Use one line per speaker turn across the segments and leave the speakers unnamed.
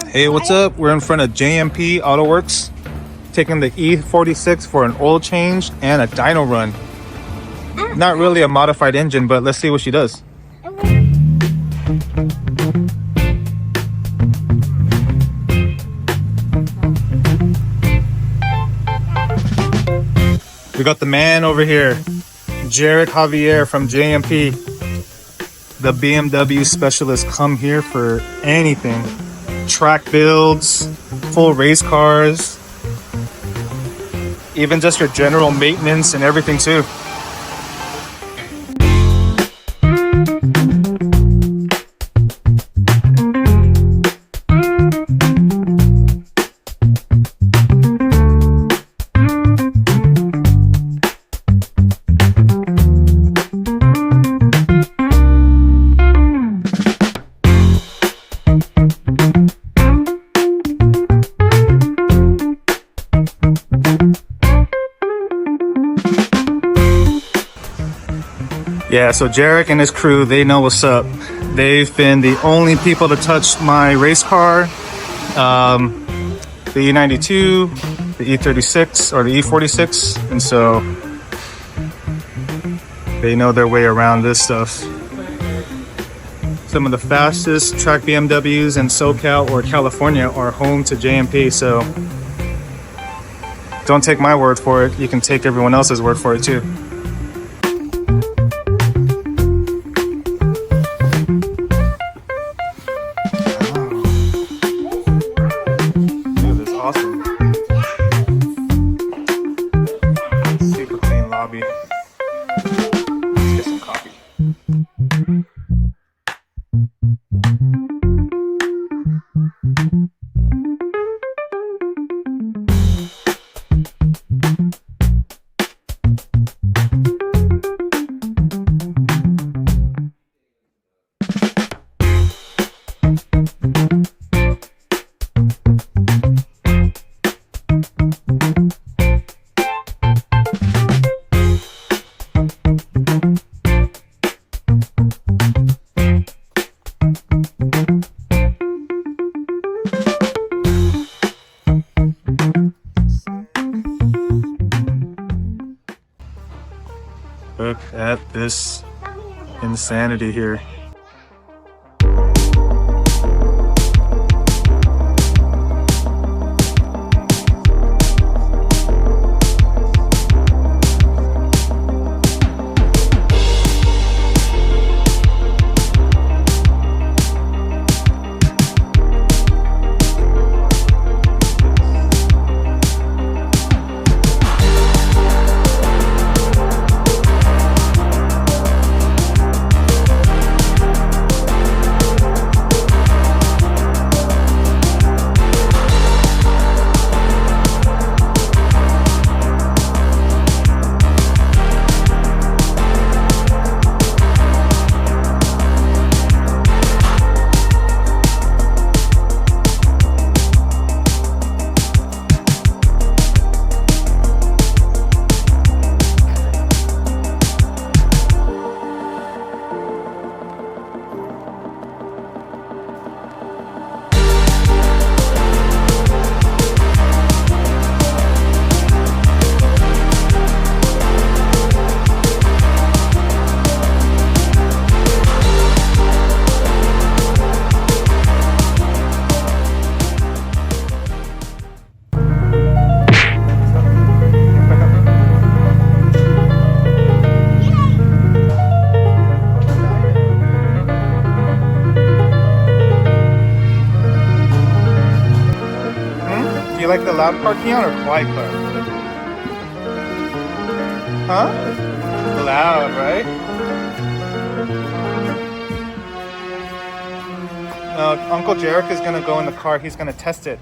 Hey, what's up? We're in front of JMP Autowerkz, taking the E46 for an oil change and a dyno run. Not really a modified engine, but let's see what she does. We got the man over here, Jerick Javier from JMP. The BMW specialists come here for anything. Track builds, full race cars, even just your general maintenance and everything too. Yeah, so Jerick and his crew, they know what's up. They've been the only people to touch my race car, the E92, the E36, or the E46, and so they know their way around this stuff. Some of the fastest track BMWs in SoCal or California are home to JMP, so don't take my word for it. You can take everyone else's word for it too. Awesome. Super clean lobby. Let's get some coffee. Look at this insanity here. You like the loud car, Keon, or quiet car? Huh? Loud, right? Uncle Jerick is gonna go in the car. He's gonna test it.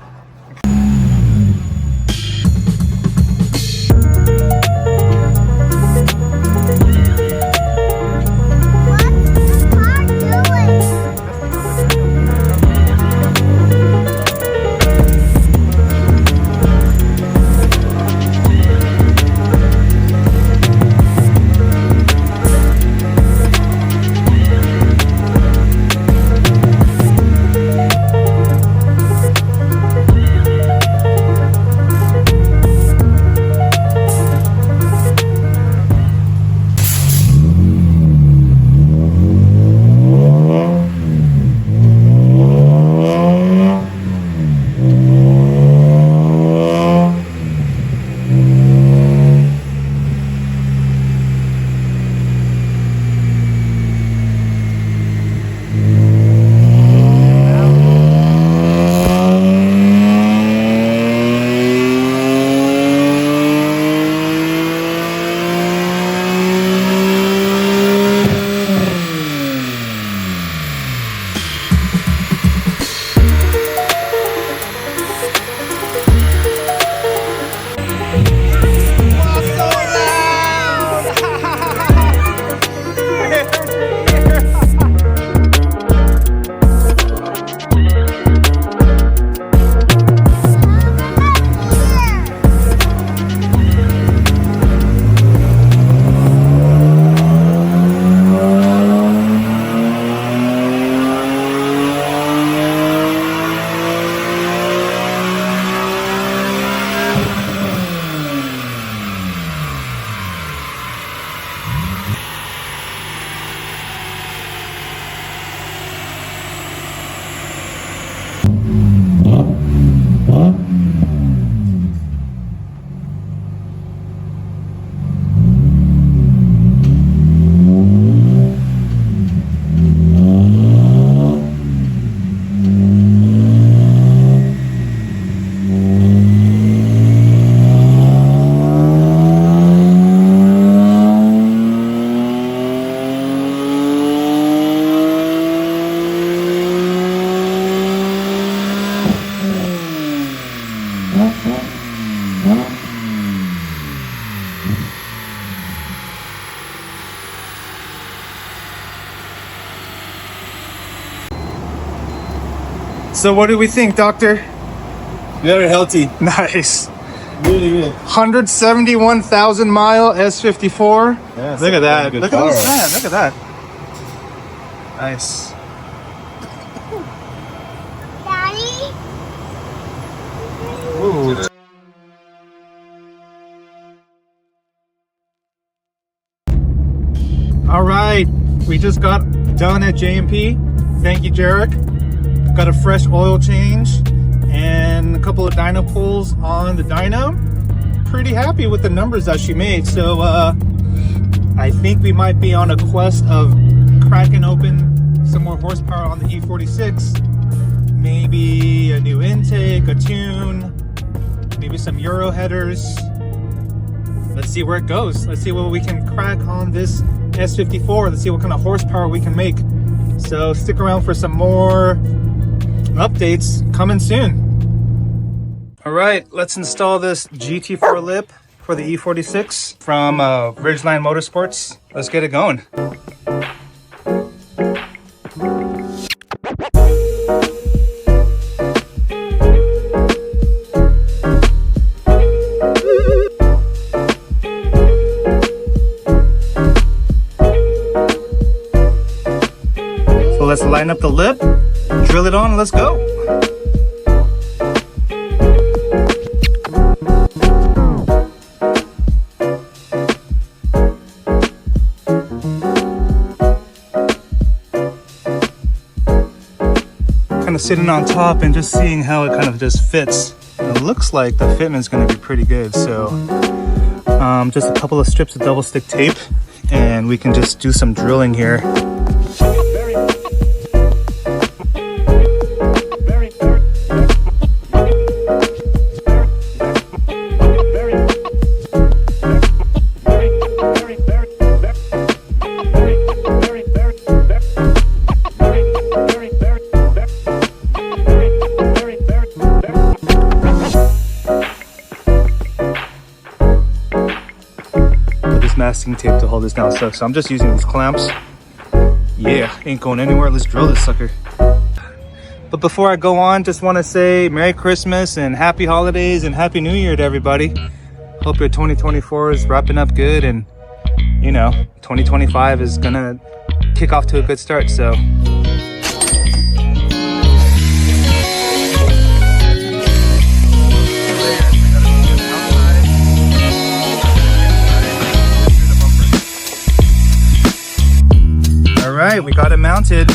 So what do we think, doctor?
Very healthy.
Nice.
Really good.
171,000 mile S54.
Yeah,
Look at that.
good
Look at
power.
those fans. Look at that. Nice.
Daddy?
Ooh. All right, we just got done at JMP. Thank you, Jerick. Got a fresh oil change and a couple of dyno pulls on the dyno. Pretty happy with the numbers that she made. So I think we might be on a quest of cracking open some more horsepower on the E46. Maybe a new intake, a tune, maybe some Euro headers. Let's see where it goes. Let's see what we can crack on this S54. Let's see what kind of horsepower we can make. So stick around for some more updates coming soon. All right, let's install this GT4 LIP for the E46 from Ridgeline Motorsports. Let's get it going. So let's line up the lip, drill it on, and let's go. Kind of sitting on top and just seeing how it kind of just fits. It looks like the fitment's going to be pretty good. So just a couple of strips of double stick tape and we can just do some drilling here. Masking tape to hold this down, so I'm just using these clamps. Yeah, ain't going anywhere. Let's drill this sucker. But before I go on, just want to say Merry Christmas and Happy Holidays and Happy New Year to everybody. Hope your 2024 is wrapping up good, and you know 2025 is gonna kick off to a good start. So all right, we got it mounted.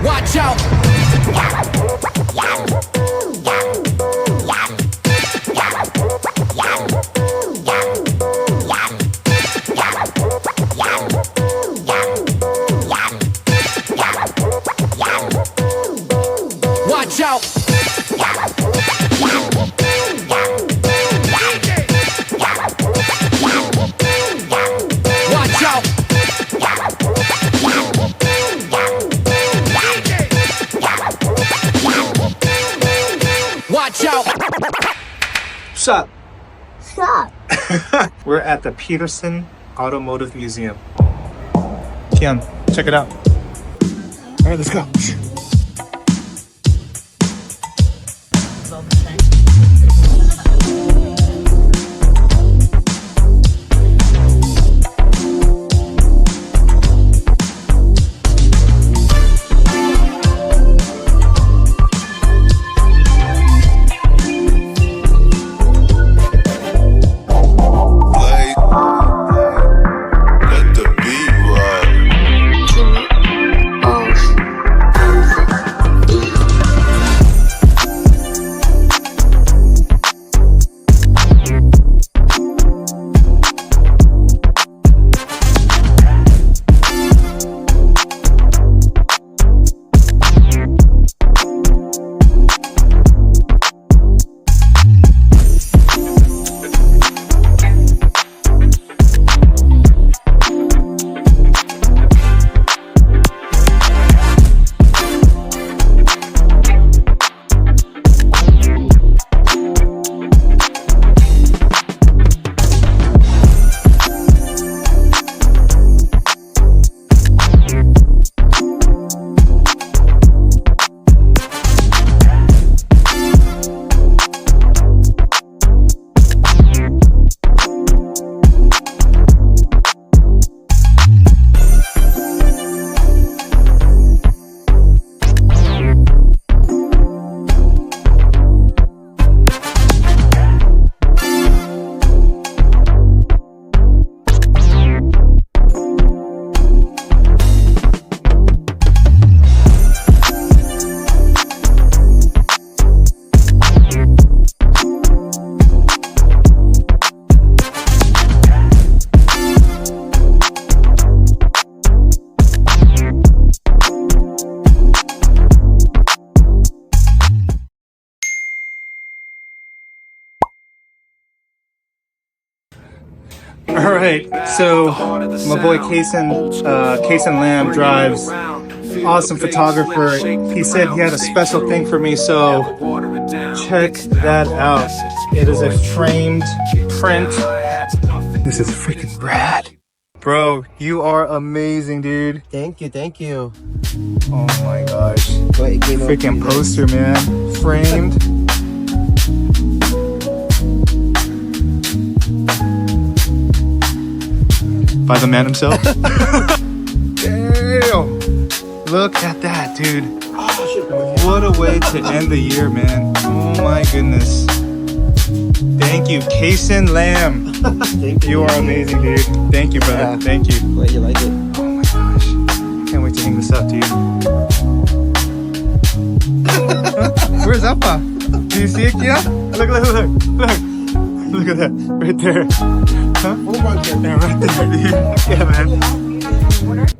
Watch out! Watch out! Watch out! Watch out!
Sup?
Stop.
We're at the Petersen Automotive Museum. Kian, check it out. All right, let's go. All right, so my boy Keshan Lam drives. Awesome photographer. He said he had a special thing for me, so check that out. It is a framed print. This is freaking rad. Bro, you are amazing, dude.
Thank you, thank you.
Oh my gosh.
But it came out
Freaking
pretty
poster, man. Framed. By the man himself. Damn. Look at that, dude. What a way to end the year, man. Oh my goodness. Thank you, Keshan Lam.
Thank
You are amazing, dude. Thank you, brother.
Yeah.
Thank you.
Wait, you like it?
Oh my gosh. Can't wait to hang this up, dude. Where's Appa? Do you see it, Kia? Look. Look at that. Right there. Huh? Yeah, right there, dude. Yeah, man.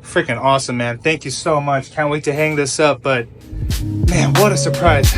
Freaking awesome, man. Thank you so much. Can't wait to hang this up, but man, what a surprise.